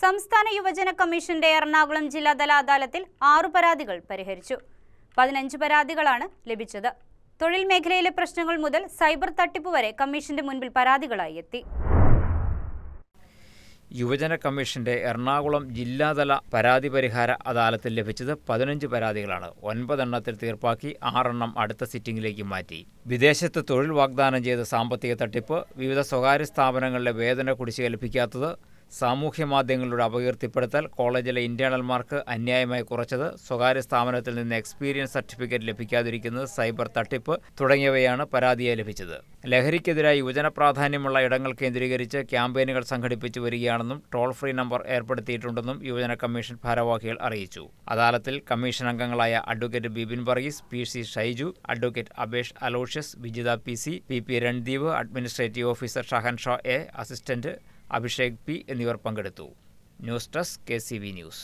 സംസ്ഥാന യുവജന കമ്മീഷന്റെ എറണാകുളം ജില്ലാതല അദാലത്തിൽ 6 പരാതികൾ പരിഹരിച്ചു. 15 പരാതികളാണ് ലഭിച്ചത്. തൊഴിൽ മേഖലയിലെ പ്രശ്നങ്ങൾ മുതൽ സൈബർ തട്ടിപ്പ് വരെ കമ്മീഷന്റെ മുൻപിൽ പരാതികളായി എത്തി. യുവജന കമ്മീഷന്റെ എറണാകുളം ജില്ലാതല പരാതി പരിഹാര അദാലത്തിൽ ലഭിച്ചത് 15 പരാതികളാണ്. 9 എണ്ണത്തിൽ തീർപ്പാക്കി, 6 എണ്ണം അടുത്ത സിറ്റിംഗിലേക്ക് മാറ്റി. വിദേശത്ത് തൊഴിൽ വാഗ്ദാനം ചെയ്ത സാമ്പത്തിക തട്ടിപ്പ്, വിവിധ സ്വകാര്യ സ്ഥാപനങ്ങളിലെ വേതന കുടിശ്ശിക ലഭിക്കാത്തത്, സാമൂഹ്യ മാധ്യമങ്ങളുടെ അപകീർത്തിപ്പെടുത്തൽ, കോളേജിലെ ഇന്റേണൽ മാർക്ക് അന്യായമായി കുറച്ചത്, സ്വകാര്യ സ്ഥാപനത്തിൽ നിന്ന് എക്സ്പീരിയൻസ് സർട്ടിഫിക്കറ്റ് ലഭിക്കാതിരിക്കുന്നത്, സൈബർ തട്ടിപ്പ് തുടങ്ങിയവയാണ് പരാതിയായി ലഭിച്ചത്. ലഹരിക്കെതിരായി യുവജന പ്രാധാന്യമുള്ള ഇടങ്ങൾ കേന്ദ്രീകരിച്ച് ക്യാമ്പയിനുകൾ സംഘടിപ്പിച്ചു വരികയാണെന്നും ടോൾ ഫ്രീ നമ്പർ ഏർപ്പെടുത്തിയിട്ടുണ്ടെന്നും യുവജന കമ്മീഷൻ ഭാരവാഹികൾ അറിയിച്ചു. അദാലത്തിൽ കമ്മീഷൻ അംഗങ്ങളായ advocate Bibin Varghese, PC Shaiju, advocate Abesh Aloysius, Vijitha PC, PP Randeep, administrative officer Shahanshah A, assistant Abhishek P എന്നിവർ പങ്കെടുത്തു. News desk KCV news.